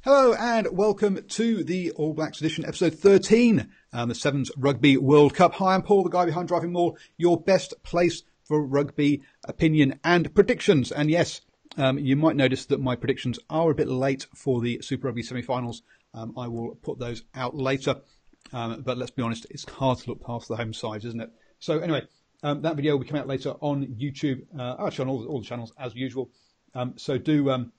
Hello and welcome to the All Blacks Edition EP13, the Sevens Rugby World Cup. Hi, I'm Paul, the guy behind DrivingMaul, your best place for rugby opinion and predictions. And yes, you might notice that my predictions are a bit late for the Super Rugby semi-finals. I will put those out later. But let's be honest, it's hard to look past the home sides, isn't it? So anyway, that video will be coming out later on YouTube, actually on all the channels as usual. So do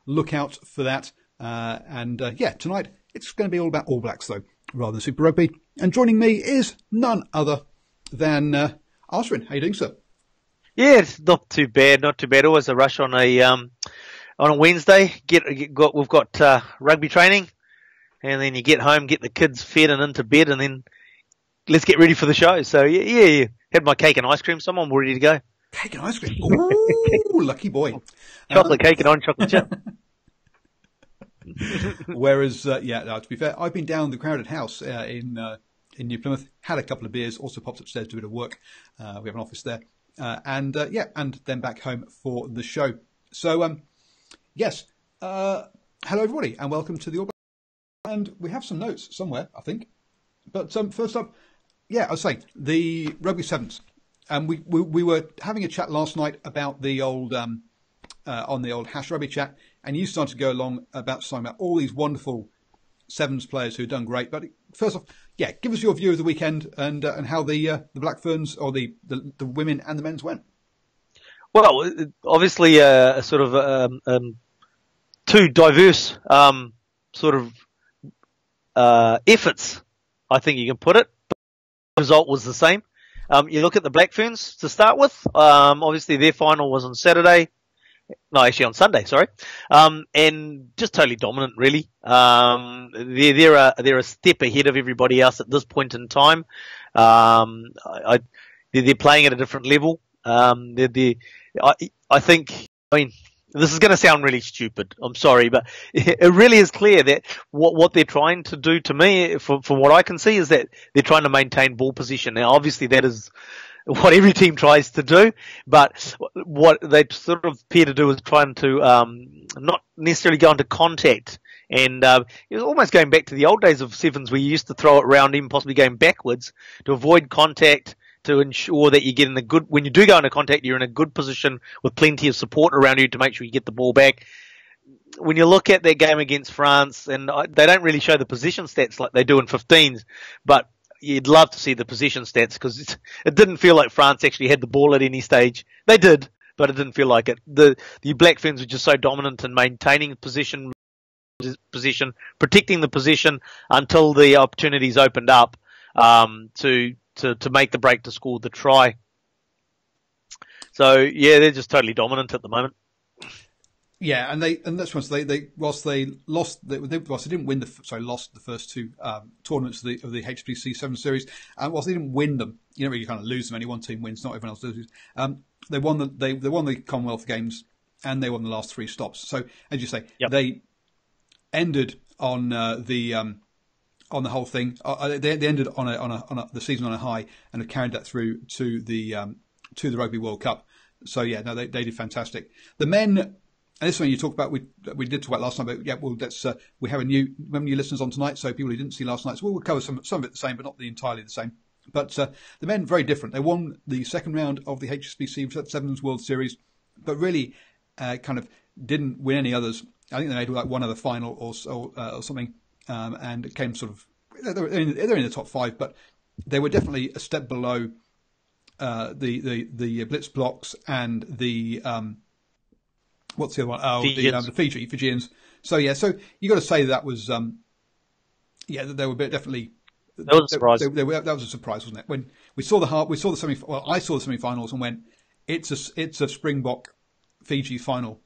look out for that. Tonight it's going to be all about All Blacks though, rather than Super Rugby. And joining me is none other than Arswin. How you doing, sir? Yeah, it's not too bad, not too bad. Always a rush on a Wednesday. We've got rugby training, and then you get home, get the kids fed and into bed, and then let's get ready for the show. So yeah. Had my cake and ice cream. So I'm ready to go. Cake and ice cream. Ooh, lucky boy. Chocolate cake and on chocolate chip. Whereas, to be fair, I've been down the Crowded House in New Plymouth, had a couple of beers, also popped upstairs to do a bit of work. We have an office there, and then back home for the show. So, hello everybody, and welcome to the All Blacks. And we have some notes somewhere, I think. But first up, I was saying the Rugby Sevens, and we were having a chat last night about the old on the old Hash Rugby chat. And you started to go along about talking about all these wonderful Sevens players who've done great. But first off, give us your view of the weekend and how the Black Ferns or the women and the men's went. Well, obviously, sort of two diverse efforts, I think you can put it. But the result was the same. You look at the Black Ferns to start with. Obviously, their final was on Saturday. No, actually on Sunday, sorry. And just totally dominant, really. They're a step ahead of everybody else at this point in time. They're playing at a different level. I think, this is going to sound really stupid. I'm sorry, but it really is clear that what they're trying to do, to me, from what I can see, is that they're trying to maintain ball position. Now, obviously, that is what every team tries to do, but what they sort of appear to do is trying to not necessarily go into contact. And it was almost going back to the old days of Sevens, where you used to throw it around, even possibly going backwards, to avoid contact, to ensure that you get in when you do go into contact, you're in a good position with plenty of support around you to make sure you get the ball back. When you look at that game against France, and they don't really show the position stats like they do in 15s, but you'd love to see the position stats, because it didn't feel like France actually had the ball at any stage. They did, but it didn't feel like it. The Black Ferns were just so dominant in maintaining position, protecting the position until the opportunities opened up to make the break to score the try. So they're just totally dominant at the moment. Yeah, and that's once they lost the first two tournaments of the HPC 7 series. Whilst they didn't win them, you don't really kind of lose them. Only one team wins, not everyone else loses. They won the Commonwealth Games, and they won the last three stops. So as you say, they ended on the whole thing. They ended on the season on a high, and have carried that through to the Rugby World Cup. So they did fantastic. The men. And this one you talk about, we did talk about last time, but we have new listeners on tonight, so people who didn't see last night, so we'll cover some of it the same, but not entirely the same. But the men, very different. They won the second round of the HSBC Sevens World Series, but really kind of didn't win any others. I think they made like one other final or something, and it came sort of, they're in the top five, but they were definitely a step below the Blitz blocks and the what's the other one? Oh, the Fijians. So you got to say that was they were definitely. That was a surprise. That was a surprise, wasn't it? When I saw the semi-finals and went, it's a Springbok Fiji final.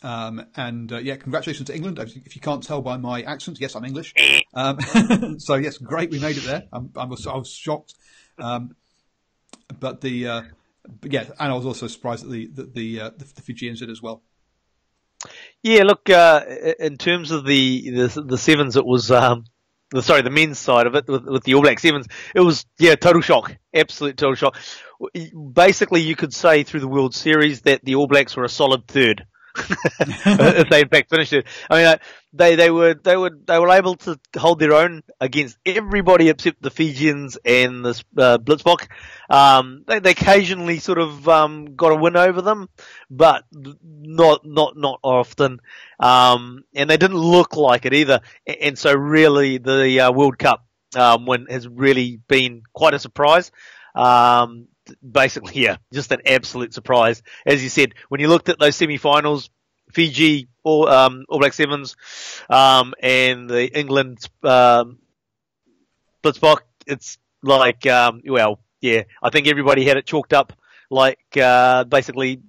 Congratulations to England. If you can't tell by my accent, yes, I'm English. So yes, great, we made it there. I was shocked. And I was also surprised that the Fijians did as well. Yeah, look, in terms of the Sevens, it was the men's side of it with the All Black Sevens, it was total shock, absolute total shock. Basically, you could say through the World Series that the All Blacks were a solid third. if they in fact finished it. I mean, they were able to hold their own against everybody except the Fijians and the Blitzbock. They occasionally sort of got a win over them, but not often. And they didn't look like it either. And so really the World Cup win has really been quite a surprise. Basically, yeah, just an absolute surprise. As you said, when you looked at those semi-finals, Fiji, All Black Sevens, and the England Blitzbock, it's like, well, yeah, I think everybody had it chalked up like basically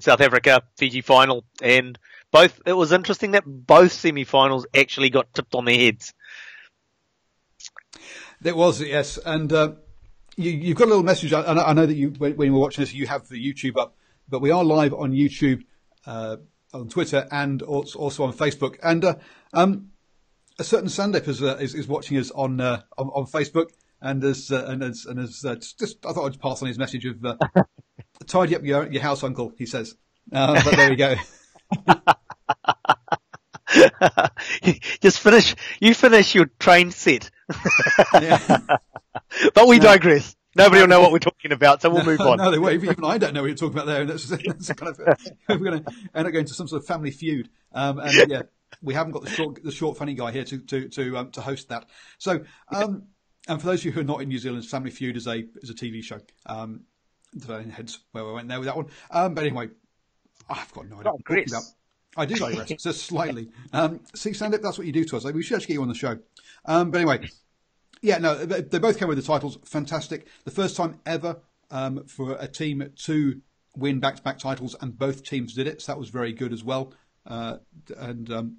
South Africa, Fiji final, and both. It was interesting that both semi-finals actually got tipped on their heads. There was, yes, and you've got a little message. I know that you, when you were watching this, you have the YouTube up, but we are live on YouTube, on Twitter, and also on Facebook. And a certain Sandip is watching us on Facebook, and has just I thought I'd pass on his message of tidy up your house, Uncle. He says, but there we go. You finish your train set. Yeah. But we digress. Nobody will know what we're talking about, so we'll move on. No, they won't. Even I don't know what you're talking about there. And that's kind of, we're going to end up going to some sort of family feud. And yeah, we haven't got the short funny guy here to host that. So, and for those of you who are not in New Zealand, Family Feud is a TV show. Hence where we went there with that one. But anyway, I've got no idea what I'm talking about. I do digress, just slightly. See, Sandip, that's what you do to us. We should actually get you on the show. But anyway, yeah, no, they both came with the titles. Fantastic. The first time ever for a team to win back-to-back titles, and both teams did it. So that was very good as well. And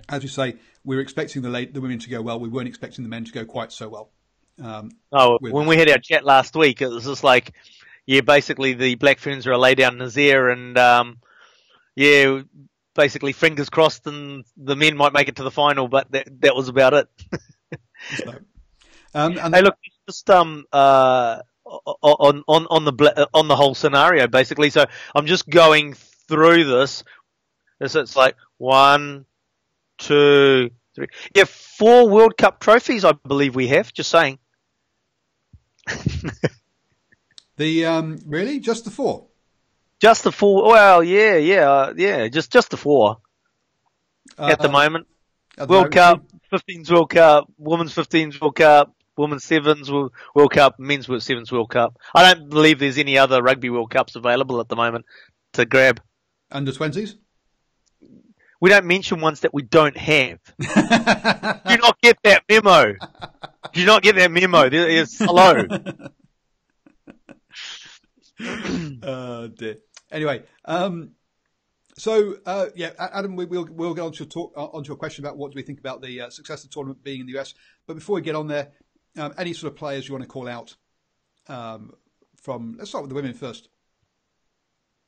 as you say, we were expecting the women to go well. We weren't expecting the men to go quite so well. When we had our chat last week, it was just like, yeah, basically the Black Ferns are a lay-down Nazir, and yeah, basically fingers crossed, and the men might make it to the final, but that was about it. So, hey, look, just on the whole scenario, basically. So I'm just going through this. So it's like 1, 2, 3. Yeah, 4 World Cup trophies, I believe we have. Just saying. Really, just the 4. Just the 4. Well, yeah. Just the 4 at the moment. World Cup, 15s World Cup, Women's 15s World Cup, Women's 7s World Cup, Men's 7s World Cup. I don't believe there's any other Rugby World Cups available at the moment to grab. Under 20s? We don't mention ones that we don't have. Do not get that memo. Do not get that memo. Hello. Oh dear. Anyway, so yeah, Adam, we'll get onto a question about what do we think about the success of the tournament being in the US. But before we get on there, any sort of players you want to call out from? Let's start with the women first.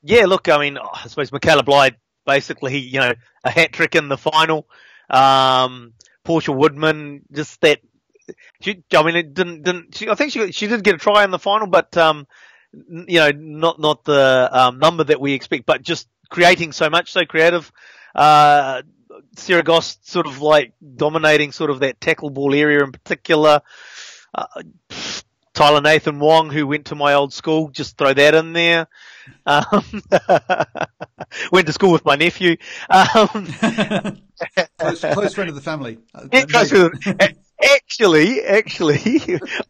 Yeah, look, I mean, I suppose Michaela Blythe, basically, a hat trick in the final. Portia Woodman, just that. I mean, it didn't. I think she did get a try in the final, but not the number that we expect, but just creating so much, so creative. Sarah Goss sort of like dominating sort of that tackle ball area in particular. Tyler Nathan Wong, who went to my old school, just throw that in there. Went to school with my nephew. Close friend of the family. Actually,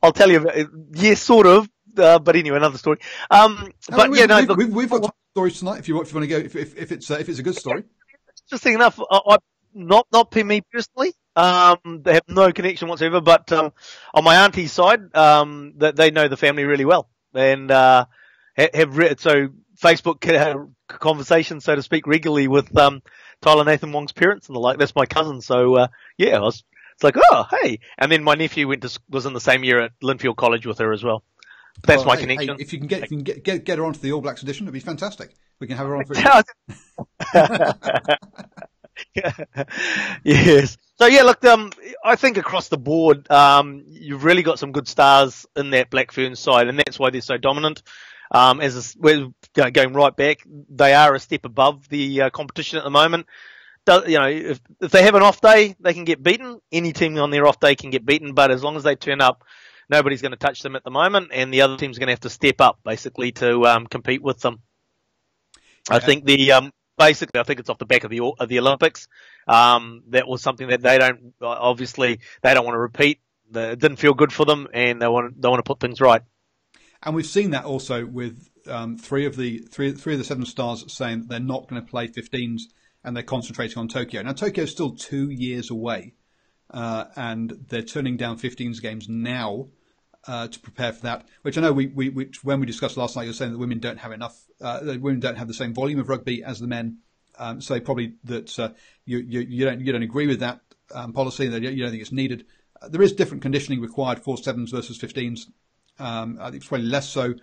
I'll tell you about it. Yes, sort of. But anyway, another story. We've got stories tonight. If you want to go, if it's a good story. Interesting enough, not me personally. They have no connection whatsoever. But on my auntie's side, that they know the family really well, and have so Facebook conversations, so to speak, regularly with Tyler Nathan Wong's parents and the like. That's my cousin. So yeah, it's like, oh hey, and then my nephew was in the same year at Linfield College with her as well. That's my connection. Hey, if you can get her onto the All Blacks edition, it'd be fantastic. We can have her on for Yes. So yeah, look, I think across the board, you've really got some good stars in that Black Ferns side, and that's why they're so dominant. We're going right back. They are a step above the competition at the moment. If they have an off day, they can get beaten. Any team on their off day can get beaten, but as long as they turn up, nobody's going to touch them at the moment, and the other team's going to have to step up basically to compete with them. Yeah. I think basically, I think it's off the back of the Olympics. That was something that they don't want to repeat. It didn't feel good for them, and they want to put things right. And we've seen that also with three of the 7 stars saying that they're not going to play 15s and they're concentrating on Tokyo. Now, Tokyo is still 2 years away, and they're turning down 15s games now to prepare for that. Which I know which when we discussed last night, you were saying that women don't have enough. Women don't have the same volume of rugby as the men. So probably that you don't agree with that policy. That you don't think it's needed. There is different conditioning required for 7s versus 15s. I think it's probably less so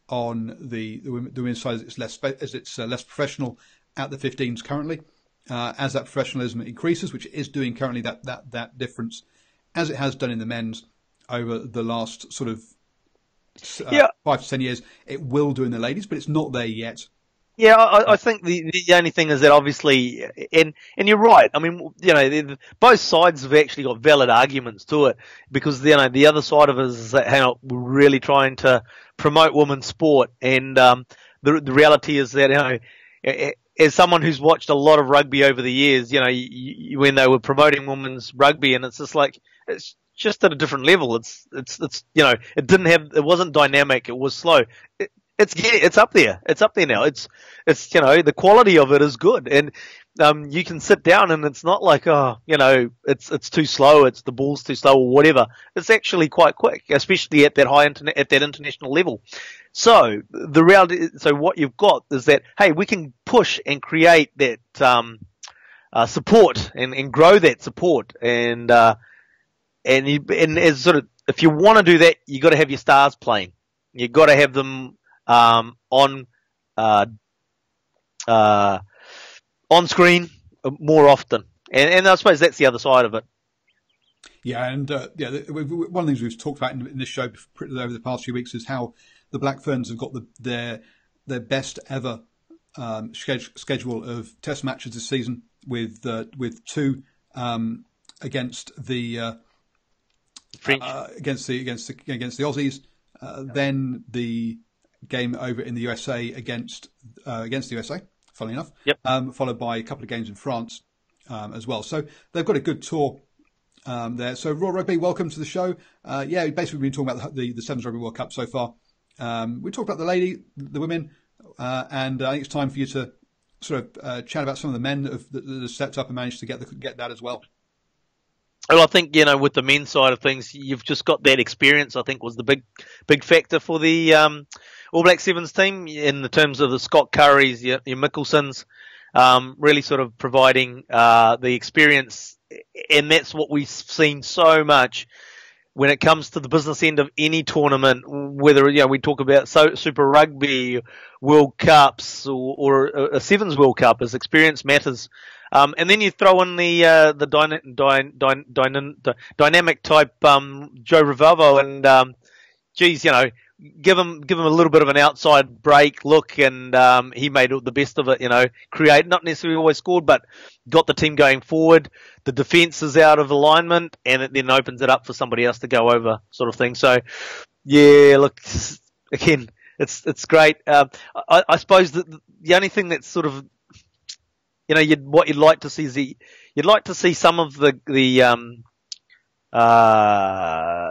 on the women's side. It's less professional at the 15s currently. As that professionalism increases, which it is doing currently, that difference, as it has done in the men's over the last sort of 5 to 10 years, it will do in the ladies, but it's not there yet. Yeah, I think the only thing is that obviously, and you're right. I mean, both sides have actually got valid arguments to it, because the other side of it is that we're really trying to promote women's sport, and the reality is that as someone who's watched a lot of rugby over the years, when they were promoting women's rugby, and it's just like it's just at a different level. It wasn't dynamic. It was slow. It's up there. It's up there now. It's the quality of it is good, and you can sit down and it's not like it's too slow. It's the ball's too slow or whatever. It's actually quite quick, especially at that international level. So the reality, what you've got is that we can push and create that support and grow that support, and as sort of, if you want to do that, you got to have your stars playing. You got to have them on screen more often, and I suppose that's the other side of it. Yeah, and one of the things we've talked about in this show over the past few weeks is how the Black Ferns have got their best ever schedule of Test matches this season, with 2 against the French, against the Aussies, then the game over in the USA against the USA, funnily enough. Yep. Followed by a couple of games in France as well. So they've got a good tour there. So Raw Rugby, welcome to the show. Basically we've been talking about the 7s Rugby World Cup so far. We talked about the women, and I think it's time for you to sort of chat about some of the men that have stepped up and managed to get that as well. Well, I think, with the men's side of things, you've just got that experience, I think, was the big factor for the All Black Sevens team, in the terms of the Scott Currys, your Mickelsons, really sort of providing the experience. And that's what we've seen so much when it comes to the business end of any tournament, whether we talk about Super Rugby, World Cups, or a Sevens World Cup, as experience matters. And then you throw in the dynamic type Joe Rivalvo, and give him a little bit of an outside break look, and he made the best of it. Create, not necessarily always scored, but got the team going forward. The defence is out of alignment, and it then opens it up for somebody else to go over, sort of thing. So, yeah, look, again, it's great. I suppose that the only thing that's sort of what you'd like to see is you'd like to see some of the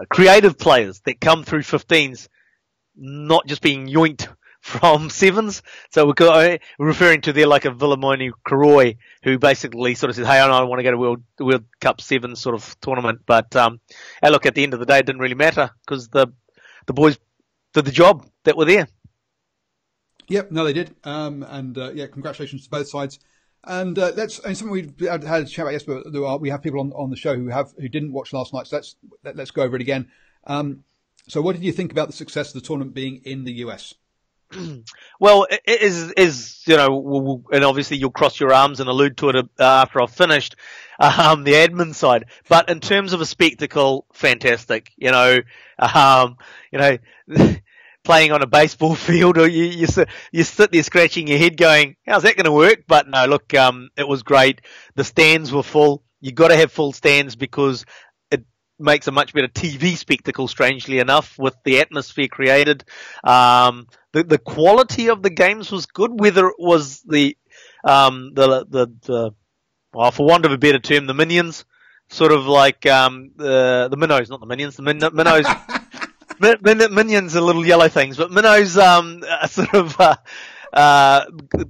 creative players that come through 15s not just being yoinked from 7s. So we're referring to there like a Vilamoni Karoi, who basically sort of says, hey, I want to go to World Cup 7 sort of tournament. But look, at the end of the day, it didn't really matter, because the boys did the job that were there. Yep, no, they did. Congratulations to both sides. And something we had a chat about yesterday, but we have people on the show who didn't watch last night. So let's go over it again. So what did you think about the success of the tournament being in the US? Well, it is and obviously you'll cross your arms and allude to it after I've finished the admin side. But in terms of a spectacle, fantastic. playing on a baseball field, or you sit there scratching your head going, how's that going to work? But no, look, it was great. The stands were full. You got to have full stands because it makes a much better TV spectacle, strangely enough, with the atmosphere created. The quality of the games was good, whether it was well, for want of a better term, the minions, sort of like the minnows, not the minions, the minnows. Minions are little yellow things, but minnows are sort of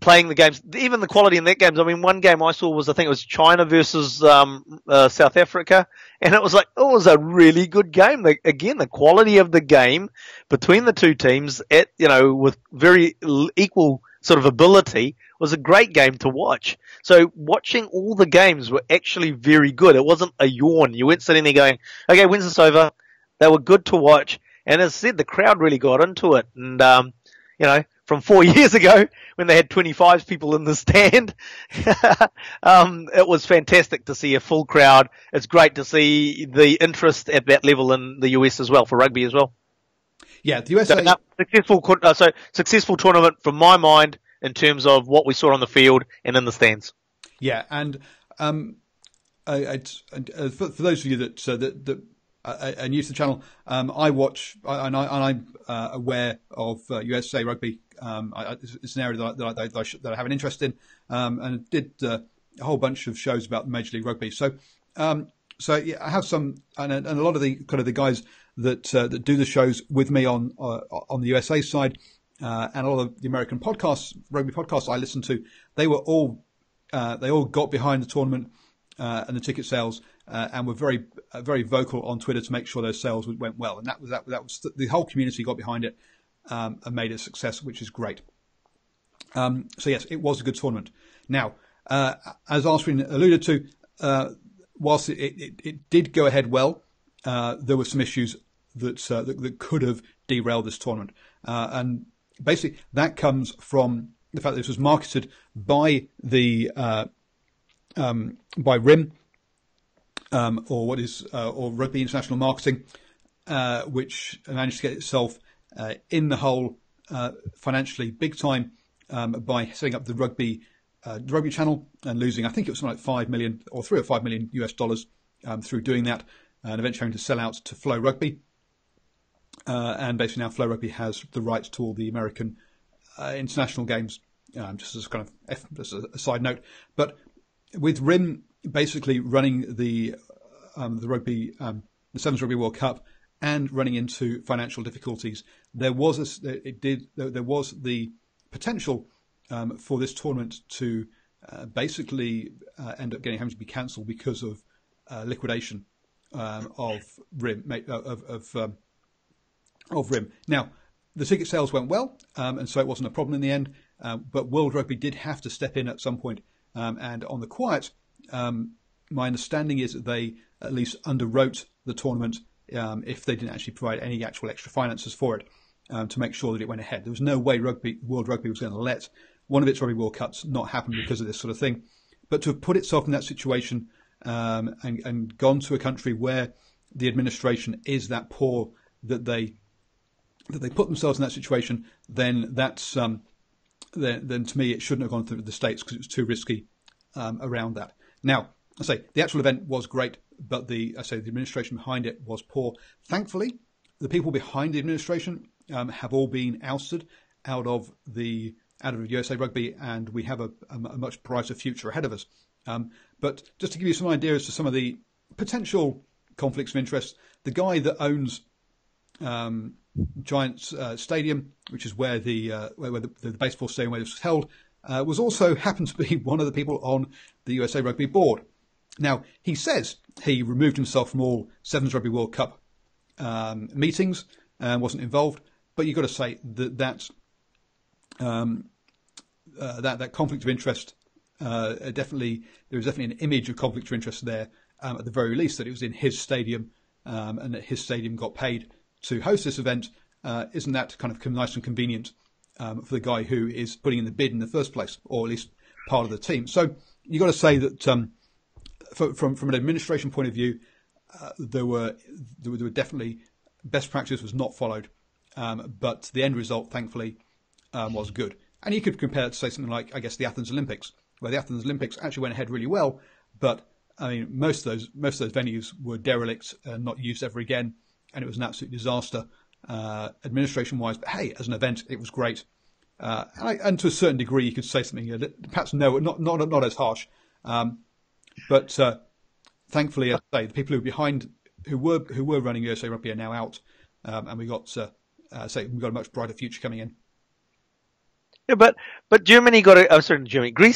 playing the games. Even the quality in that games. I mean, one game I saw was, I think it was China versus South Africa, and it was a really good game. Again, the quality of the game between the two teams, with very equal sort of ability, was a great game to watch. So watching all the games were actually very good. It wasn't a yawn. You weren't sitting there going, okay, when's this over? They were good to watch. And as I said, the crowd really got into it. And, from 4 years ago when they had 25 people in the stand, it was fantastic to see a full crowd. It's great to see the interest at that level in the US as well, for rugby as well. Yeah, the USA... successful tournament from my mind in terms of what we saw on the field and in the stands. Yeah, and for those of you that are new to the channel, I watch and I'm aware of USA rugby. It's an area that I have an interest in, and did a whole bunch of shows about Major League Rugby. So yeah, I have some, and a lot of the kind of the guys that do the shows with me on the USA side. And a lot of the American podcasts, rugby podcasts I listen to, they all got behind the tournament and the ticket sales, and were very very vocal on Twitter to make sure those sales went well. And that was the whole community got behind it and made it a success, which is great. So yes, it was a good tournament. Now, as Arsene alluded to, whilst it did go ahead well, there were some issues that could have derailed this tournament, and basically, that comes from the fact that this was marketed by by RIM, or Rugby International Marketing, which managed to get itself in the hole financially big time by setting up the rugby channel and losing, I think it was something like $5 million or $3 or $5 million US through doing that, and eventually having to sell out to Flow Rugby. And basically now Flow Rugby has the rights to all the American international games, just as kind of just a side note. But with RIM basically running the Sevens Rugby World Cup and running into financial difficulties, there was the potential for this tournament to basically end up having to be cancelled because of liquidation of RIM of RIM. Now, the ticket sales went well, and so it wasn't a problem in the end. But World Rugby did have to step in at some point, and on the quiet, my understanding is that they at least underwrote the tournament if they didn't actually provide any actual extra finances for it to make sure that it went ahead. There was no way World Rugby was going to let one of its Rugby World Cups not happen because of this sort of thing. But to have put itself in that situation and gone to a country where the administration is that poor that they put themselves in that situation, then that's then to me it shouldn't have gone through the States because it was too risky around that. Now, I say the actual event was great, but the administration behind it was poor. Thankfully, the people behind the administration have all been ousted out of USA Rugby, and we have a much brighter future ahead of us. But just to give you some ideas to some of the potential conflicts of interest, the guy that owns Giants Stadium, which is where the baseball stadium where this was held, was also happened to be one of the people on the USA Rugby board. Now, he says he removed himself from all Sevens Rugby World Cup meetings and wasn't involved, but you've got to say that conflict of interest, there was definitely an image of conflict of interest there, at the very least, that it was in his stadium and that his stadium got paid to host this event. Isn't that kind of nice and convenient for the guy who is putting in the bid in the first place, or at least part of the team? So you've got to say that from an administration point of view, there were definitely best practice was not followed but the end result, thankfully, was good. And you could compare it to, say, something like, I guess, the Athens Olympics, where the Athens Olympics actually went ahead really well, but I mean, most of those venues were derelict and not used ever again, and it was an absolute disaster, administration-wise. But hey, as an event, it was great. And to a certain degree, you could say something, perhaps not as harsh, but thankfully, as I say, the people who were running USA Rugby are now out, and we got we've got a much brighter future coming in. Yeah, but Greece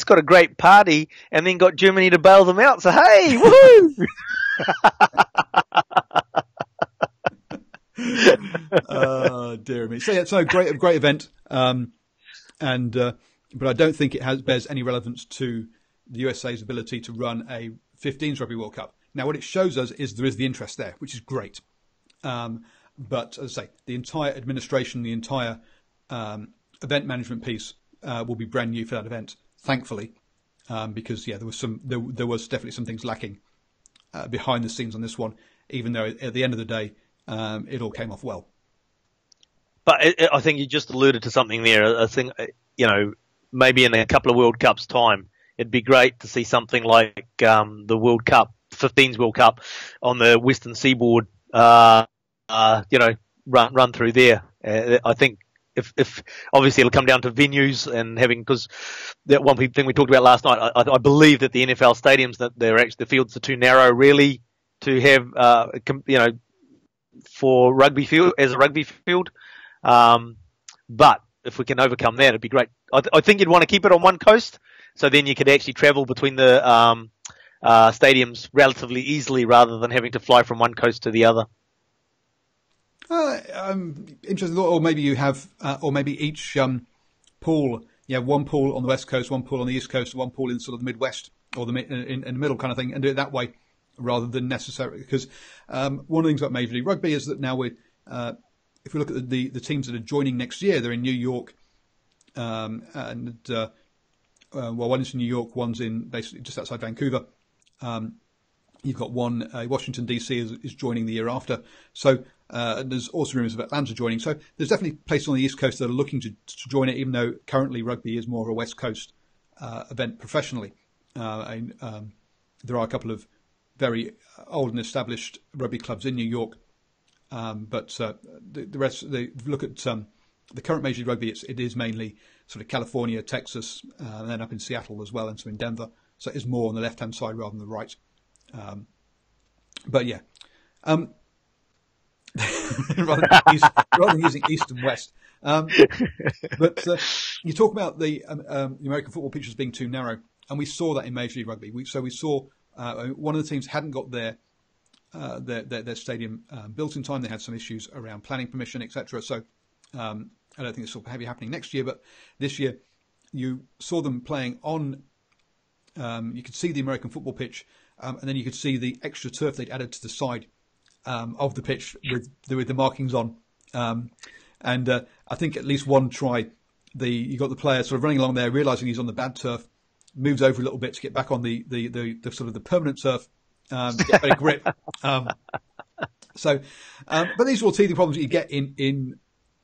got a great party and then got Germany to bail them out. So hey, woohoo! Dear me. So yeah, it's a great event. But I don't think it bears any relevance to the USA's ability to run a 15s Rugby World Cup. Now, what it shows us is there is the interest there, which is great. But as I say, the entire administration, the entire event management piece will be brand new for that event, thankfully, because there was definitely some things lacking behind the scenes on this one. Even though at the end of the day, it all came off well. But I think you just alluded to something there. I think, maybe in a couple of World Cups time, it'd be great to see something like the World Cup, 15s World Cup, on the Western Seaboard. Run through there. I think if obviously it'll come down to venues and because that one thing we talked about last night. I believe that the NFL stadiums that the fields are too narrow really to have for rugby field as a rugby field. But if we can overcome that, it'd be great. I think you'd want to keep it on one coast, so then you could actually travel between the stadiums relatively easily rather than having to fly from one coast to the other. I'm interested, or maybe you have, or maybe each pool, one pool on the west coast, one pool on the east coast, one pool in sort of the Midwest or in the middle kind of thing, and do it that way rather than necessarily. Because one of the things about Major League Rugby is that now if we look at the teams that are joining next year, they're in New York, one is in New York, one's in basically just outside Vancouver. You've got one, Washington DC is joining the year after. So there's also rumours of Atlanta joining. So there's definitely places on the East Coast that are looking to join it, even though currently rugby is more of a West Coast event professionally. There are a couple of very old and established rugby clubs in New York. But the rest, look at the current Major League Rugby, it is mainly sort of California, Texas, and then up in Seattle as well, and so in Denver. So it is more on the left-hand side rather than the right. But yeah, rather than using east and west. But you talk about the American football pitches being too narrow, and we saw that in Major League Rugby. We saw one of the teams hadn't got their stadium built in time. They had some issues around planning permission, etc. So I don't think this will be happening next year, but this year you saw them playing on. You could see the American football pitch, and then you could see the extra turf they'd added to the side of the pitch with the markings on. And I think at least one try, you got the player sort of running along there, realising he's on the bad turf, moves over a little bit to get back on the sort of the permanent turf, to get better grip. But these are all teething problems that you get in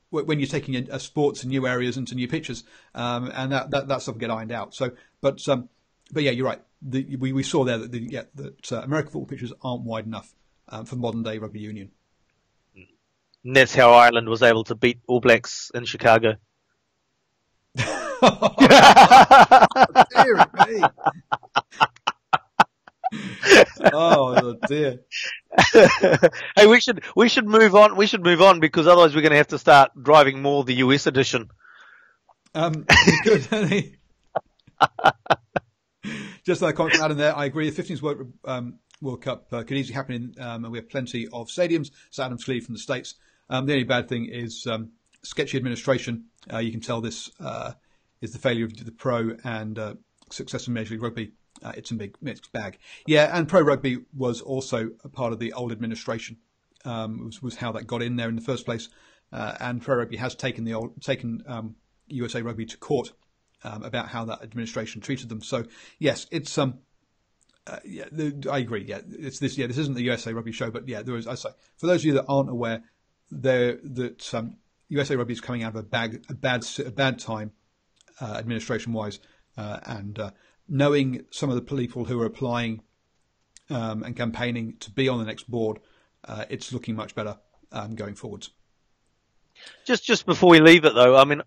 when you're taking a sport to new areas and to new pitches, and that stuff will get ironed out. So, but yeah, you're right. We saw there that American football pitches aren't wide enough for modern day rugby union. And that's how Ireland was able to beat All Blacks in Chicago. Dear me. Oh dear. Hey, we should move on. We should move on because otherwise we're going to have to start driving more the US edition. Good. Just like comment out in there, I agree. The 15th World Cup could easily happen, and we have plenty of stadiums. So Adam's clearly from the States. The only bad thing is sketchy administration. You can tell this is the failure of the pro and success in Major League Rugby. It's a big mixed bag. Yeah, and pro rugby was also a part of the old administration. Was how that got in there in the first place. And pro rugby has taken USA Rugby to court about how that administration treated them. So yes, it's I agree. Yeah, it's this. Yeah, this isn't the USA Rugby show, but yeah, there is. I say for those of you that aren't aware, USA Rugby is coming out of a bad time, administration-wise, and knowing some of the people who are applying and campaigning to be on the next board, it's looking much better going forwards. Just before we leave it, though, I mean,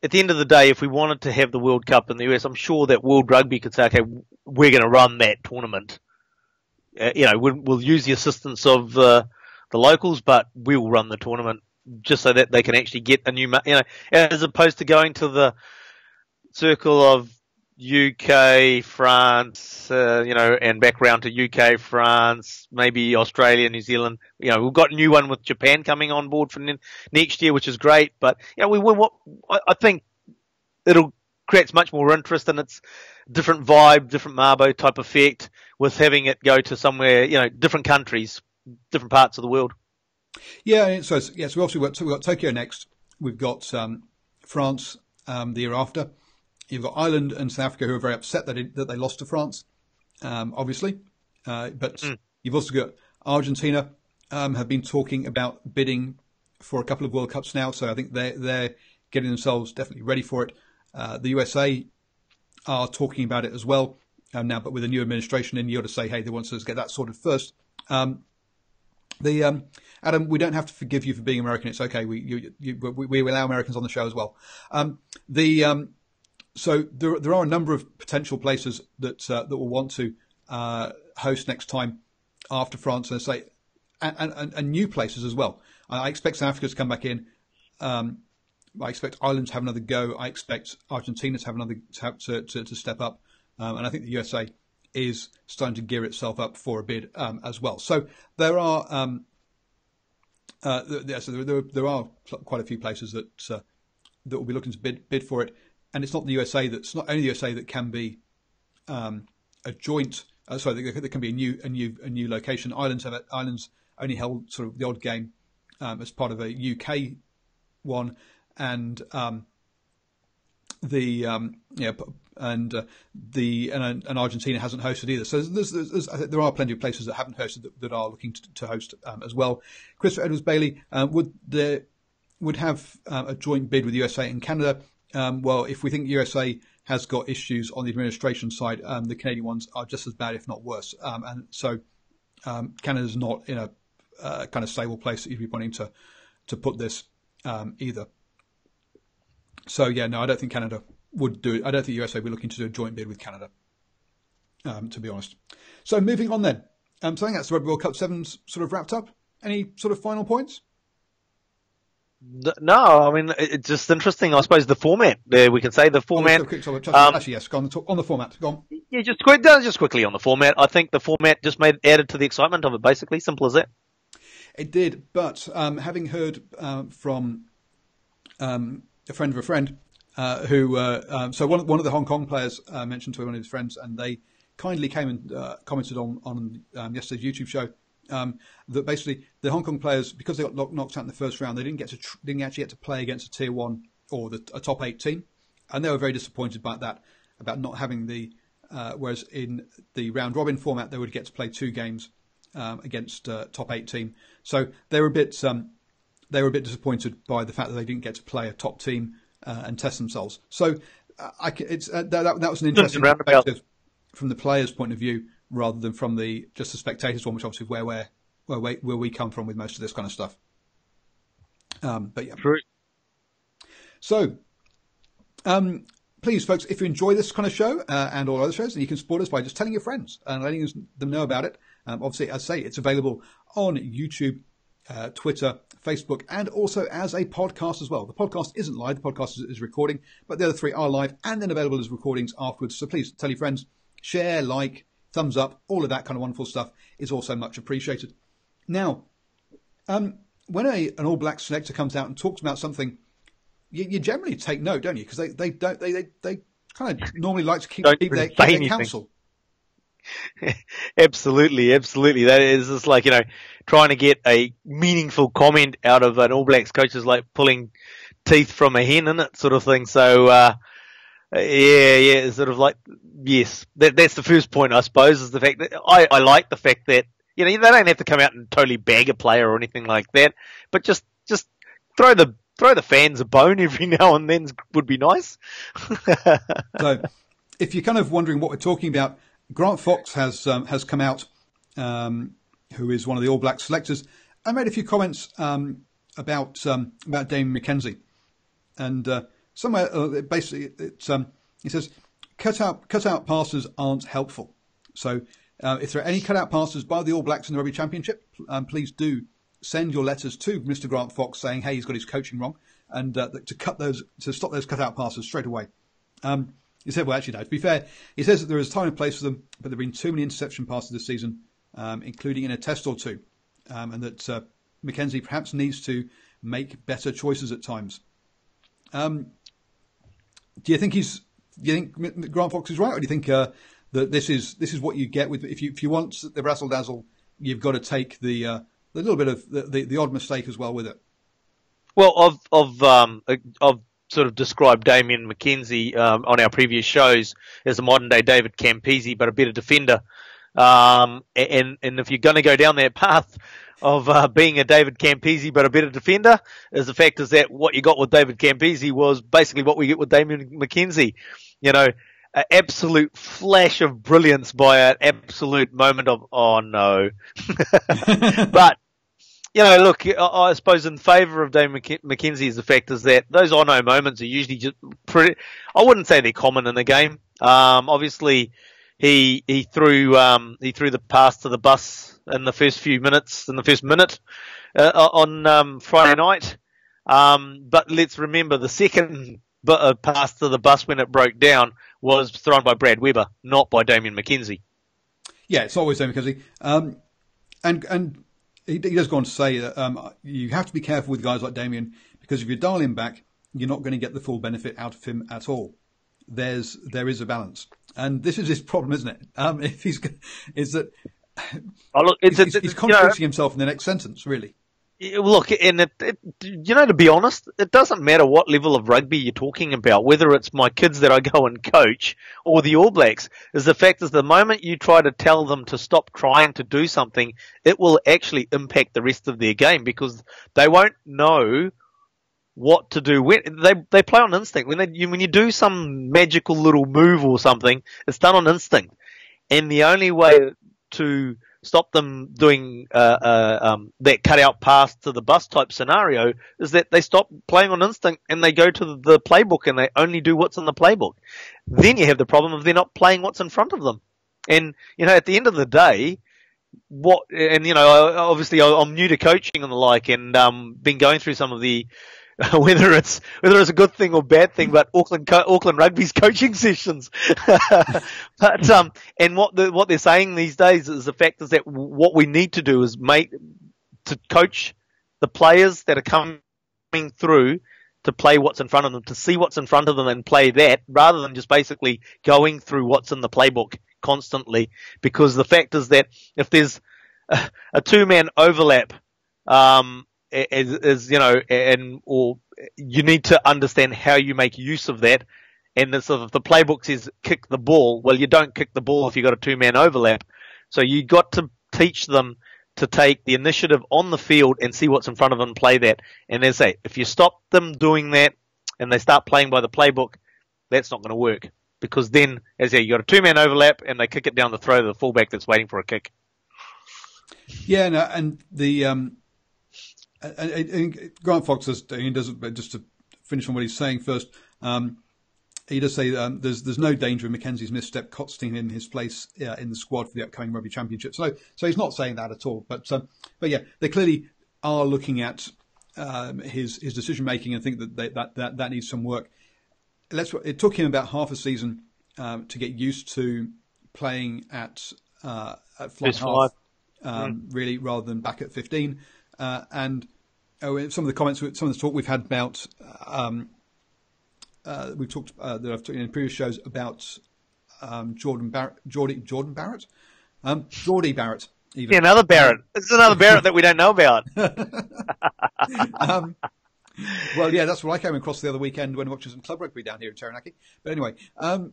at the end of the day, if we wanted to have the World Cup in the US, I'm sure that World Rugby could say, okay, we're going to run that tournament. We'll use the assistance of the locals, but we'll run the tournament just so that they can actually get a new, as opposed to going to the circle of UK, France, and back round to UK, France, maybe Australia, New Zealand. We've got a new one with Japan coming on board for next year, which is great. But I think it'll creates much more interest, and it's different vibe, different Marbo type effect with having it go to somewhere, different countries, different parts of the world. Yeah. So obviously we've got Tokyo next. We've got France the year after. You've got Ireland and South Africa who are very upset that they lost to France, obviously. But you've also got Argentina have been talking about bidding for a couple of World Cups now. So I think they're getting themselves definitely ready for it. The USA are talking about it as well now, but with a new administration in, you got to say, hey, they want us to get that sorted first. Adam, we don't have to forgive you for being American. It's okay. We allow Americans on the show as well. So there are a number of potential places that will want to host next time after France, and new places as well. I expect South Africa to come back in. I expect Ireland to have another go. I expect Argentina to have another to step up, and I think the USA is starting to gear itself up for a bid as well. So there are there are quite a few places that will be looking to bid for it. And it's not the USA that's not only the USA that can be a joint. There can be a new location. Ireland's only held sort of the odd game as part of a UK one, and Argentina hasn't hosted either. So I think there are plenty of places that haven't hosted that are looking to host as well. Christopher Edwards-Bailey would have a joint bid with USA and Canada. Well, if we think USA has got issues on the administration side, the Canadian ones are just as bad, if not worse. And so Canada's not in a kind of stable place that you'd be wanting to put this either. So, yeah, no, I don't think Canada would do it. I don't think USA would be looking to do a joint bid with Canada, to be honest. So moving on then. So I think that's the Rugby World Cup 7's sort of wrapped up. Any sort of final points? No, I mean, it's just interesting. I suppose the format there, we can say the format. Actually, yes, go on the format. Go on. Yeah, just quickly on the format. I think the format just added to the excitement of it, basically. Simple as that. It did, but having heard from a friend of a friend so one of the Hong Kong players mentioned to one of his friends, and they kindly came and commented on yesterday's YouTube show. That basically the Hong Kong players, because they got knocked out in the first round, they didn't actually get to play against a tier 1 or a top 8 team, and they were very disappointed about that, about not having the whereas in the round robin format they would get to play 2 games against top 8 team. So they were a bit disappointed by the fact that they didn't get to play a top team and test themselves. So that was an interesting perspective from the players' point of view, rather than from just the spectators one, which obviously where we come from with most of this kind of stuff. But yeah. True. So, please, folks, if you enjoy this kind of show and all other shows, then you can support us by just telling your friends and letting them know about it. Obviously, as I say, it's available on YouTube, Twitter, Facebook, and also as a podcast as well. The podcast isn't live. The podcast is recording, but the other 3 are live and then available as recordings afterwards. So please tell your friends, share, like, thumbs up, all of that kind of wonderful stuff is also much appreciated. Now, when an All Blacks selector comes out and talks about something, you generally take note, don't you? Because they kind of normally like to keep their counsel. Absolutely. That is just like, trying to get a meaningful comment out of an All Blacks coach is like pulling teeth from a hen, isn't it, sort of thing. So, sort of like, yes, that's the first point, I suppose, is the fact that I like the fact that, they don't have to come out and totally bag a player or anything like that, but just throw the fans a bone every now and then would be nice. So, if you're kind of wondering what we're talking about, Grant Fox has come out, who is one of the All Blacks selectors, and made a few comments about Damien McKenzie, and somewhere basically he says cut out passes aren't helpful. So if there are any cut out passes by the All Blacks in the Rugby Championship, please do send your letters to Mr. Grant Fox saying, hey, he's got his coaching wrong, and to stop those cut out passes straight away. He said, well, actually, no, to be fair, he says that there is time and place for them, but there have been too many interception passes this season, including in a test or two, and that McKenzie perhaps needs to make better choices at times. Do you think Grant Fox is right, or do you think that this is what you get with if you want the razzle dazzle, you've got to take the little bit of the odd mistake as well with it? Well, I've sort of described Damien McKenzie on our previous shows as a modern day David Campese, but a better defender. And if you're going to go down that path of being a David Campese but a better defender, is the fact is that what you got with David Campese was basically what we get with Damien McKenzie. You know, an absolute flash of brilliance by an absolute moment of, oh no. But, you know, look, I suppose in favour of Damien McKenzie is the fact is that those oh no moments are usually just pretty, I wouldn't say they're common in the game. Obviously, he threw the pass to the bus in the first minute on Friday night. But let's remember the second pass to the bus when it broke down was thrown by Brad Weber, not by Damien McKenzie. Yeah, it's always Damien McKenzie. And he does go on to say that you have to be careful with guys like Damien, because if you dial him back, you're not going to get the full benefit out of him at all. There is a balance. And this is his problem, isn't it? He's contradicting himself in the next sentence, really. Look, and to be honest, it doesn't matter what level of rugby you're talking about, whether it's my kids that I go and coach or the All Blacks, is the fact is the moment you try to tell them to stop trying to do something, it will actually impact the rest of their game, because they won't know what to do. When they play on instinct. When you do some magical little move or something, it's done on instinct. And the only way to stop them doing that cut-out pass to the bus type scenario is that they stop playing on instinct and they go to the playbook and they only do what's in the playbook. Then you have the problem of they're not playing what's in front of them. And, at the end of the day, obviously I'm new to coaching and the like, and been going through some of the whether it's a good thing or bad thing, but Auckland Rugby's coaching sessions. But and what they're saying these days is the fact is that what we need to do is to coach the players that are coming through to play what's in front of them, to see what's in front of them and play that, rather than just basically going through what's in the playbook constantly. Because the fact is that if there's a two-man overlap, or you need to understand how you make use of that. And if the playbook says kick the ball, well, you don't kick the ball if you've got a two-man overlap. So you got to teach them to take the initiative on the field and see what's in front of them and play that. And as I say, if you stop them doing that and they start playing by the playbook, that's not going to work. Because then, as I say, you got a two-man overlap and they kick it down the throat of the fullback that's waiting for a kick. Yeah, no, and the and Grant Fox does just to finish on what he's saying first. He does say there's no danger of Mackenzie's misstep costing him his place in the squad for the upcoming Rugby Championship. So he's not saying that at all. But yeah, they clearly are looking at his decision making and think that needs some work. It took him about half a season to get used to playing at flight half, really, rather than back at 15. And some of the comments, some of the talk we've had about, we've talked that I've talked in previous shows about Geordie Barrett. Even. Yeah, another Barrett. It's another Barrett that we don't know about. Well, yeah, that's what I came across the other weekend when watching some club rugby down here in Taranaki. But anyway, so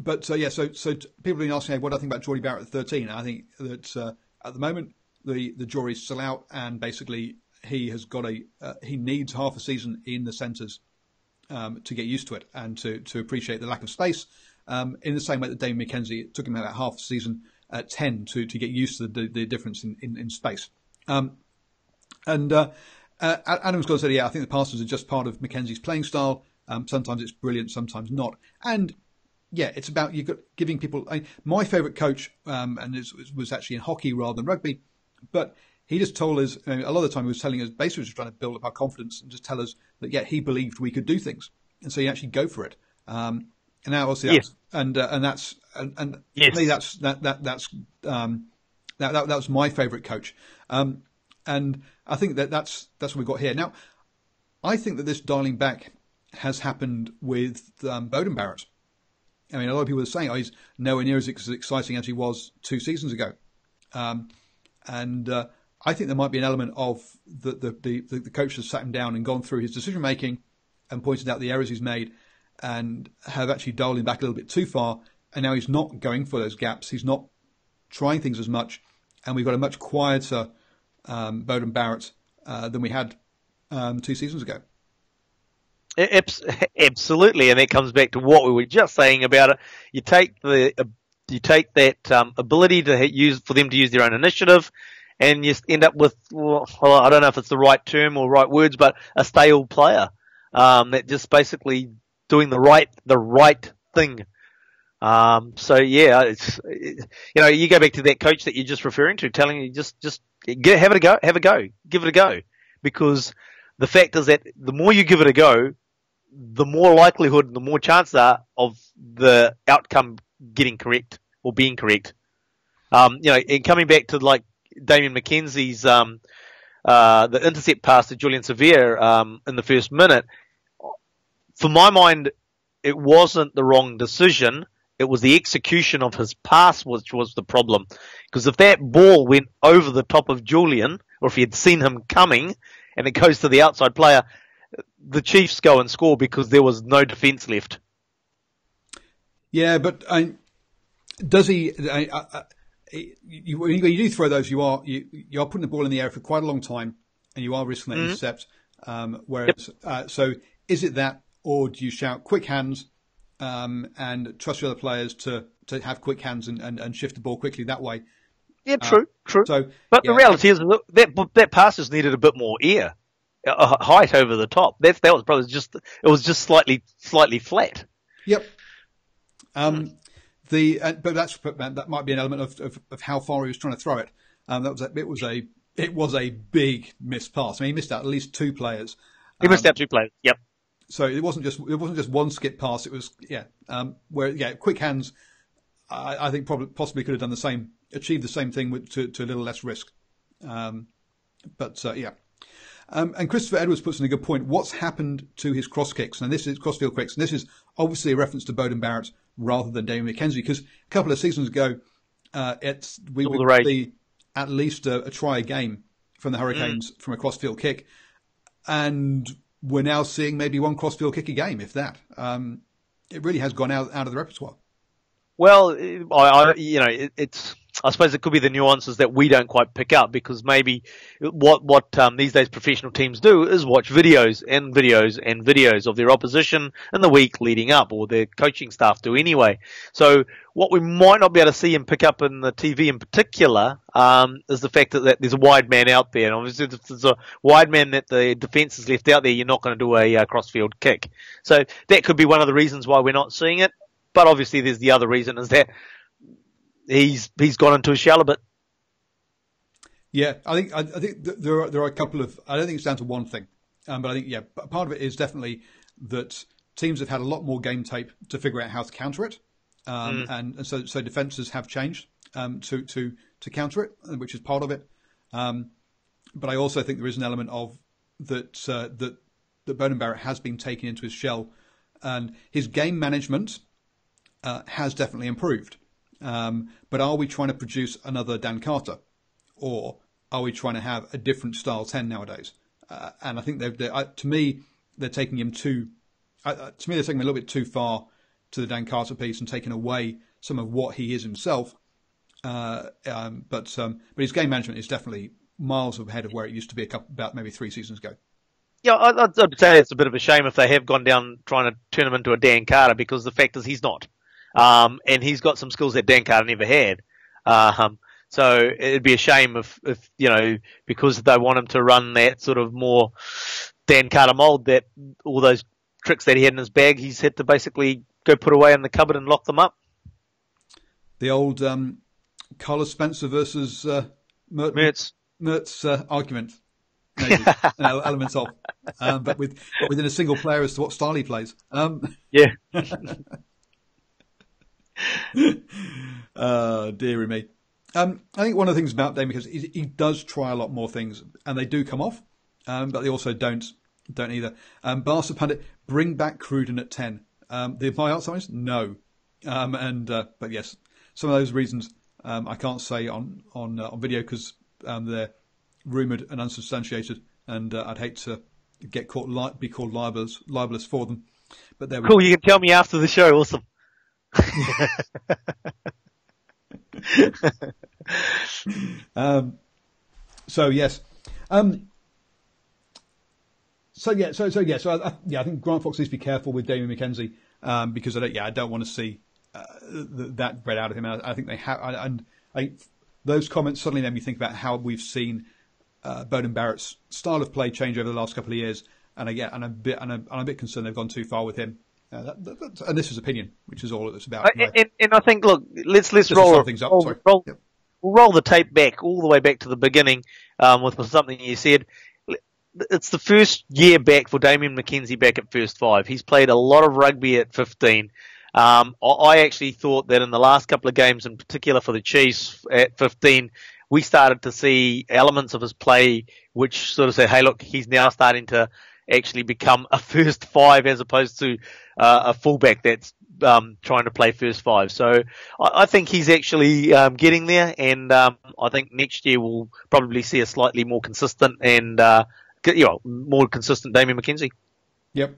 people have been asking, hey, what do I think about Geordie Barrett at 13? And I think that at the moment the jury's still out, and basically he has got he needs half a season in the centres to get used to it and to appreciate the lack of space. In the same way that Damien McKenzie, it took him about half a season at 10 to get used to the difference in space. Adam's got to say, yeah, I think the passes are just part of McKenzie's playing style. Sometimes it's brilliant, sometimes not. And yeah, it's about giving people. My favourite coach, and it was actually in hockey rather than rugby, but he just told us, a lot of the time he was telling us, basically just trying to build up our confidence and just tell us that, yeah, he believed we could do things. And so you actually go for it. And now obviously that's, and yes. for me that was my favourite coach. And I think that's what we've got here. Now, I think that this dialing back has happened with Beauden Barrett. I mean, a lot of people are saying, he's nowhere near as exciting as he was 2 seasons ago. I think there might be an element of the coach has sat him down and gone through his decision making and pointed out the errors he's made and have actually dialed him back a little bit too far. And now he's not going for those gaps. He's not trying things as much. And we've got a much quieter Beauden Barrett than we had 2 seasons ago. Absolutely, and that comes back to what we were just saying about it. You take that ability for them to use their own initiative, and you end up with, well, I don't know if it's the right term or right words, but a stale player that just basically doing the right thing. So yeah, you go back to that coach that you're just referring to, telling you just have a go, give it a go, because the fact is that the more you give it a go, the more likelihood, the more chance there are of the outcome getting correct or being correct. And coming back to like Damien McKenzie's the intercept pass to Julian Severe in the first minute, for my mind, it wasn't the wrong decision. It was the execution of his pass which was the problem. Because if that ball went over the top of Julian, or if he had seen him coming, and it goes to the outside player, the Chiefs go and score because there was no defence left. Yeah, but does he? When you do throw those, you are putting the ball in the air for quite a long time, and you are risking that intercept. Whereas, so is it that, or do you shout quick hands and trust your other players to have quick hands and shift the ball quickly that way? Yeah, true. So, but the reality is that pass just needed a bit more air, height over the top. That was probably just slightly flat. Yep. But that might be an element of how far he was trying to throw it. It was a big missed pass. I mean, he missed out at least 2 players. He missed out 2 players. Yep. So it wasn't just one skip pass. It was quick hands. I think possibly could have done the same, achieved the same thing to a little less risk. And Christopher Edwards puts in a good point. What's happened to his cross kicks? And this is crossfield kicks, and this is obviously a reference to Beauden Barrett rather than Damien McKenzie, because a couple of seasons ago, we would see at least a try a game from the Hurricanes from a crossfield kick, and we're now seeing maybe one crossfield kick a game, if that. It really has gone out of the repertoire. Well, I suppose it could be the nuances that we don't quite pick up, because maybe what these days professional teams do is watch videos and videos and videos of their opposition in the week leading up, or their coaching staff do anyway. So what we might not be able to see and pick up in the TV in particular is the fact that there's a wide man out there. And obviously if there's a wide man that the defence has left out there, you're not going to do a crossfield kick. So that could be one of the reasons why we're not seeing it. But obviously there's the other reason, is that he's gone into a shell a bit. Yeah, I think there are a couple of. I don't think it's down to one thing, but I think part of it is definitely that teams have had a lot more game tape to figure out how to counter it, and so defences have changed to counter it, which is part of it. But I also think there is an element of that Beauden Barrett has been taken into his shell, and his game management has definitely improved. But are we trying to produce another Dan Carter, or are we trying to have a different style 10 nowadays? And I think to me they're taking him a little bit too far to the Dan Carter piece and taking away some of what he is himself. But his game management is definitely miles ahead of where it used to be about maybe 3 seasons ago. Yeah, I'd say it's a bit of a shame if they have gone down trying to turn him into a Dan Carter, because the fact is he's not. And he's got some skills that Dan Carter never had. So it'd be a shame if because they want him to run that sort of more Dan Carter mold, that all those tricks that he had in his bag, he's had to basically go put away in the cupboard and lock them up. The old Carlos Spencer versus Mertz argument, maybe, elements of, but within a single player as to what style he plays. Yeah. Dearie me. I think one of the things about Damien is he does try a lot more things, and they do come off, but they also don't either. Barca Pundit, bring back Cruden at 10. My answer is no. But yes, some of those reasons I can't say on video because they're rumoured and unsubstantiated, and I'd hate to be called libelous for them. But there we go. Cool, you can tell me after the show. Awesome. So yes. So I think Grant Fox needs to be careful with Damien McKenzie because I don't want to see that bred out of him. I think they have, and those comments suddenly made me think about how we've seen Bowden Barrett's style of play change over the last couple of years, and I'm a bit concerned they've gone too far with him. And this is opinion, which is all it's about. And I think, look, let's roll things up. We'll roll the tape back all the way back to the beginning with something you said. It's the first year back for Damien McKenzie back at first five. He's played a lot of rugby at 15. I actually thought that in the last couple of games, in particular for the Chiefs at 15, we started to see elements of his play which sort of said, hey, look, he's now starting to actually become a first five as opposed to a fullback that's trying to play first five. So I think he's actually getting there, and I think next year we'll probably see a slightly more consistent and more consistent Damien McKenzie. Yep.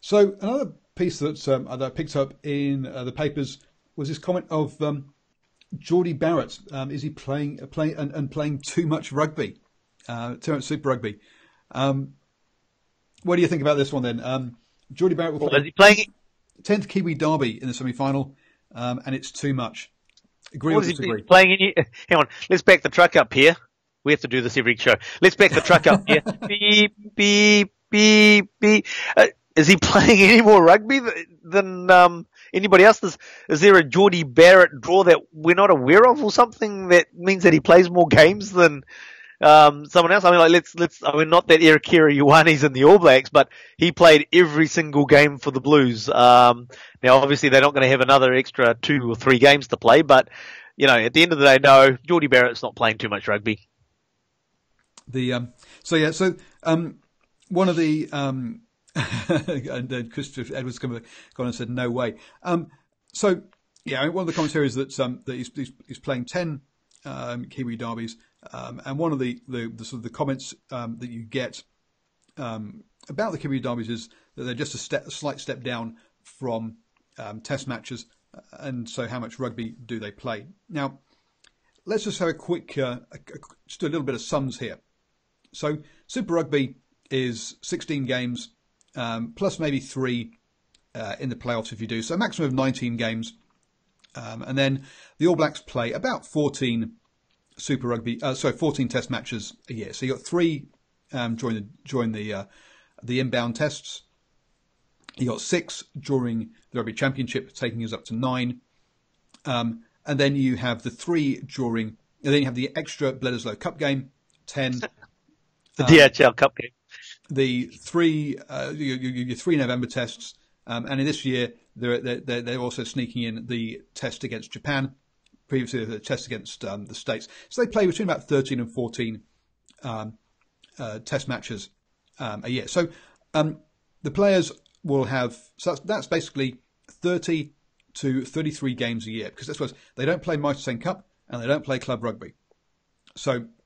So another piece that I picked up in the papers was this comment of Geordie Barrett. Is he playing too much rugby, too much Super Rugby? What do you think about this one then? Geordie Barrett will play. Is he playing 10th Kiwi Derby in the semi-final, and it's too much. Agree or disagree? Hang on, let's back the truck up here. We have to do this every show. Let's back the truck up here. Beep, beep, beep, beep. Is he playing any more rugby than anybody else? Is there a Geordie Barrett draw that we're not aware of, or something that means that he plays more games than someone else? I mean, not that Irakira Ioane's in the All Blacks, but he played every single game for the Blues. Now, obviously, they're not going to have another extra 2 or 3 games to play, but at the end of the day, no, Geordie Barrett's not playing too much rugby. One of the and Christopher Edwards gone and said no way. One of the commentaries that he's playing 10 Kiwi derbies, and one of the sort of the comments that you get about the Kiwi derbies is that they're just a slight step down from test matches, and so how much rugby do they play? Now, let's just have a quick, just a little bit of sums here. So Super Rugby is 16 games, plus maybe 3 in the playoffs if you do. So a maximum of 19 games. And then the All Blacks play about 14 14 test matches a year. So you got 3 during the inbound tests. You got 6 during the Rugby Championship, taking us up to 9. And then you have the 3 and then you have the extra Bledisloe Cup game, 10. The DHL Cup game. The 3 your 3 November tests, and in this year they're also sneaking in the test against Japan. Previously, the test against the States. So they play between about 13 and 14 test matches a year. So the players will have. So that's basically 30 to 33 games a year, because that's what they don't play Mitre 10 Cup and they don't play club rugby.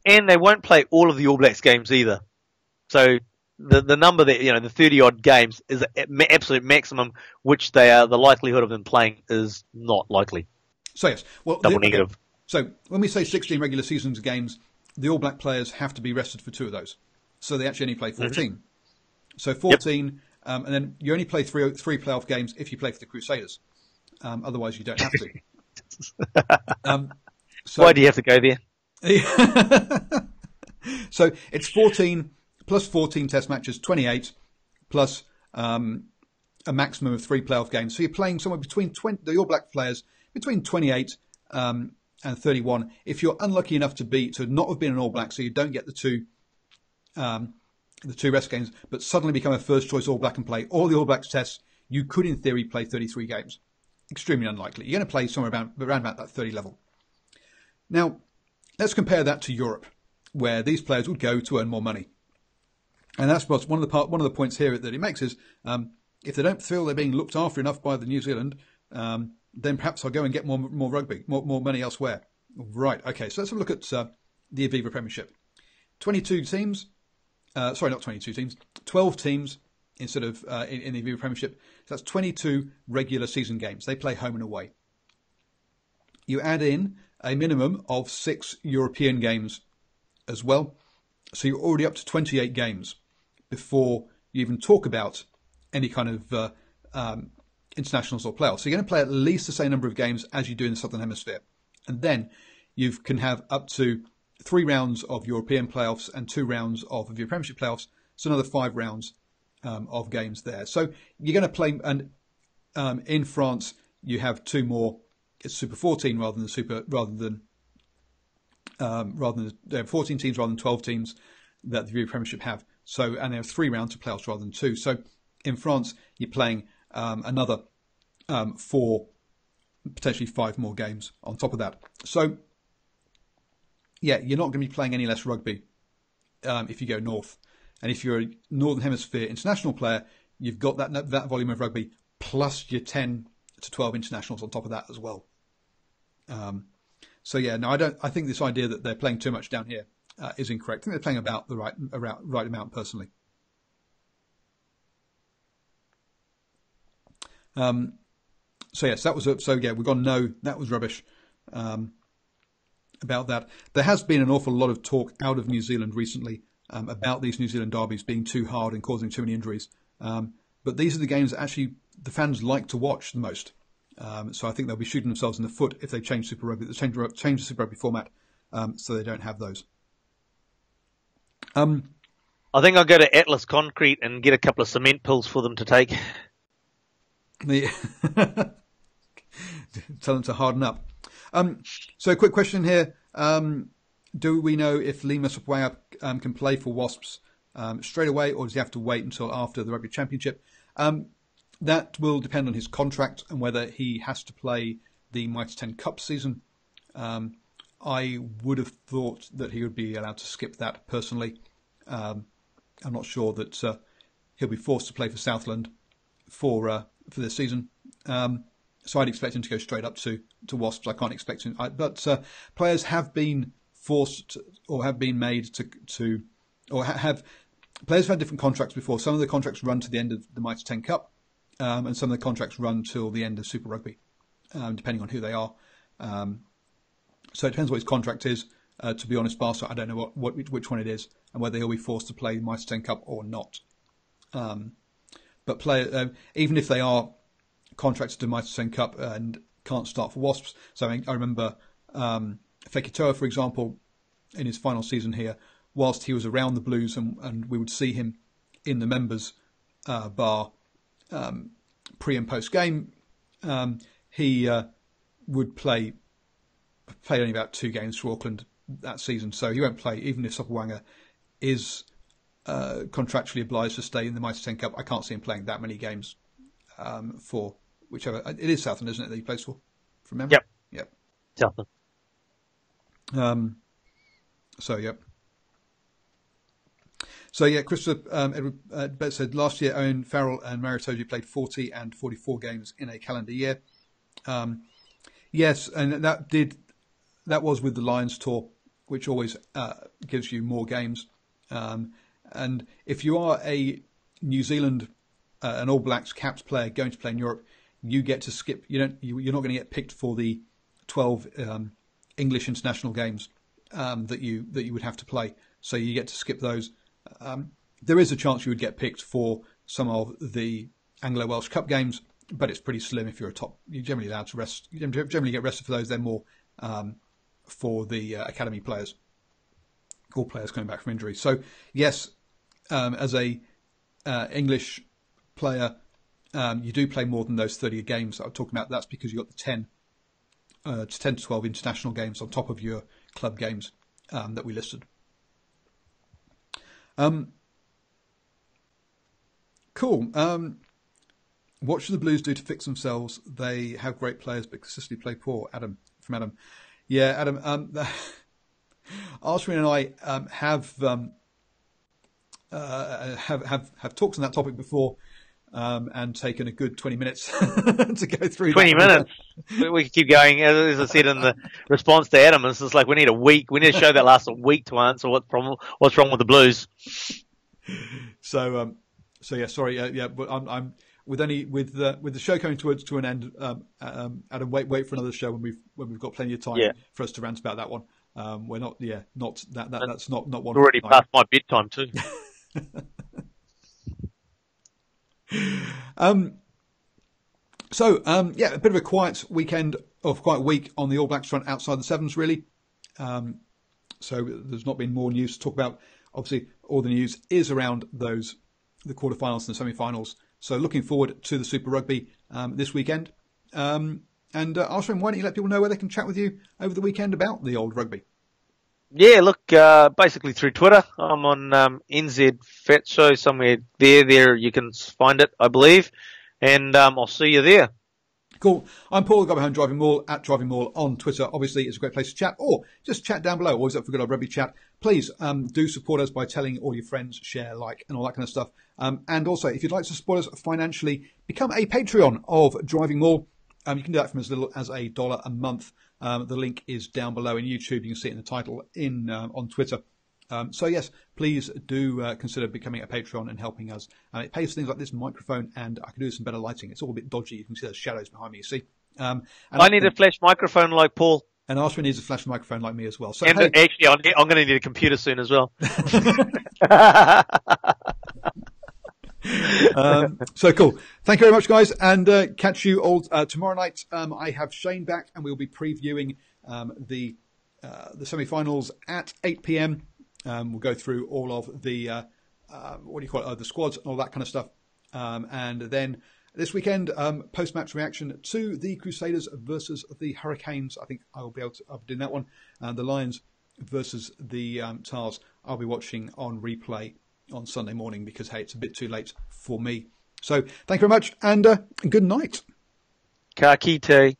And they won't play all of the All Blacks games either. So the number that, the 30 odd games is an absolute maximum, which the likelihood of them playing is not likely. So yes, well, double negative. So when we say 16 regular seasons games, the All Black players have to be rested for 2 of those. So they actually only play 14. Mm-hmm. So 14, and then you only play three playoff games if you play for the Crusaders. Otherwise, you don't have to. So, why do you have to go there? So it's 14 plus 14 test matches, 28 plus a maximum of 3 playoff games. So you're playing somewhere between the All Black players between 28 and 31. If you're unlucky enough to not have been an All Black, so you don't get the 2 rest games, but suddenly become a first choice All Black and play all the All Blacks tests, you could in theory play 33 games. Extremely unlikely. You're going to play somewhere around about that 30 level. Now, let's compare that to Europe, where these players would go to earn more money. And that's what's one of the points here that it makes is, if they don't feel they're being looked after enough by the New Zealand, then perhaps I'll go and get more rugby, more money elsewhere. Right. Okay. So let's have a look at the Aviva Premiership. 22 teams. Sorry, not 22 teams. 12 teams instead of in the Aviva Premiership. So that's 22 regular season games. They play home and away. You add in a minimum of 6 European games as well. So you're already up to 28 games before you even talk about any kind of internationals or playoffs. So you're going to play at least the same number of games as you do in the Southern Hemisphere. And then you can have up to 3 rounds of European playoffs and 2 rounds of your Premiership playoffs. So another 5 rounds of games there. So you're going to play, and in France you have 2 more. It's Super 14 rather than 14 teams rather than 12 teams that the Premiership have. So, and they have 3 rounds of playoffs rather than 2. So in France you're playing another 4, potentially 5 more games on top of that. So yeah, you're not going to be playing any less rugby if you go north. And if you're a Northern Hemisphere international player, you've got that volume of rugby plus your 10 to 12 internationals on top of that as well. So yeah, no, I think this idea that they're playing too much down here is incorrect. I think they're playing about the right amount personally. So yes, that was we've gone no, that was rubbish. About that, there has been an awful lot of talk out of New Zealand recently about these New Zealand derbies being too hard and causing too many injuries. But these are the games that actually the fans like to watch the most. So I think they'll be shooting themselves in the foot if they change Super Rugby, change the Super Rugby format, so they don't have those. I think I'll go to Atlas Concrete and get a couple of cement pills for them to take. Tell them to harden up. So a quick question here. Do we know if Lima Sopoaga can play for Wasps straight away, or does he have to wait until after the Rugby Championship? That will depend on his contract and whether he has to play the Mitre 10 Cup season. I would have thought that he would be allowed to skip that personally. I'm not sure that he'll be forced to play for Southland for this season. So I'd expect him to go straight up to Wasps. I can't expect him. But players have been forced or have been made players have had different contracts before. Some of the contracts run to the end of the Mitre 10 Cup, and some of the contracts run till the end of Super Rugby, depending on who they are. So it depends what his contract is. To be honest, Barca, I don't know which one it is, and whether he'll be forced to play the Mitre 10 Cup or not. But even if they are contracted to Mitre 10 Cup and can't start for Wasps. So I remember Fekitoa, for example, in his final season here, whilst he was around the Blues and we would see him in the members bar pre and post game, he would play only about 2 games for Auckland that season. So he won't play, even if Sopoaga is contractually obliged to stay in the Mitre 10 Cup. I can't see him playing that many games for whichever. It is Southland, isn't it, that he plays for? From memory? Yep. Southland. So yeah, Christopher Edward said last year Owen Farrell and Maritoji played 40 and 44 games in a calendar year. Yes, and that was with the Lions tour, which always gives you more games. And if you are a New Zealand, an All Blacks capped player going to play in Europe, you get to skip. You're not going to get picked for the 12 English international games that you would have to play. So you get to skip those. There is a chance you would get picked for some of the Anglo-Welsh Cup games, but it's pretty slim if you're a top. You're generally allowed to rest. You generally get rested for those. They're more for the academy players or players coming back from injury. So yes, as a English player, you do play more than those 30 games that I'm talking about. That's because you've got the 10 to 12 international games on top of your club games that we listed. Cool. What should the Blues do to fix themselves? They have great players, but consistently play poor. Adam. Yeah, Adam. Arsene and I have talked on that topic before, and taken a good 20 minutes to go through. 20 minutes. We could keep going. As I said in the response to Adam, it's just like we need a week. We need a show that lasts a week to answer what's wrong with the Blues. So yeah, sorry, yeah, but I'm with the show coming to an end. Adam, wait for another show when we've got plenty of time for us to rant about that one. We're not, that's not one. It's already past my bedtime too. A bit of a quiet weekend, or quiet week on the All Blacks front outside the Sevens, really. So there's not been more news to talk about. Obviously, all the news is around the quarterfinals and the semi-finals. So looking forward to the Super Rugby this weekend. And Arsene, why don't you let people know where they can chat with you over the weekend about the old rugby? Yeah, look, basically through Twitter. I'm on NZ Fat Show somewhere there. You can find it, I believe. And I'll see you there. Cool. I'm Paul, Go Behind Driving Maul, at Driving Maul on Twitter. Obviously, it's a great place to chat, or just chat down below. Always up for good old rugby chat. Please do support us by telling all your friends, share, like, and all that kind of stuff. And also, if you'd like to support us financially, become a Patreon of Driving Maul. You can do that from as little as $1 a month. The link is down below in YouTube. You can see it in the title on Twitter. So yes, please do consider becoming a Patreon and helping us. It pays for things like this microphone, and I can do some better lighting. It's all a bit dodgy. You can see those shadows behind me, you see. And I need a flash microphone like Paul. And Arsene needs a flash microphone like me as well. So actually, I'm going to need a computer soon as well. So cool. Thank you very much, guys, and catch you all tomorrow night. I have Shane back, and we'll be previewing the semi-finals at 8 p.m. We'll go through all of the the squads and all that kind of stuff, and then this weekend, post-match reaction to the Crusaders versus the Hurricanes. I think I'll be doing that one. The Lions versus the Tars. I'll be watching on replay on Sunday morning because, hey, it's a bit too late for me. So thank you very much, and good night. Ka kite.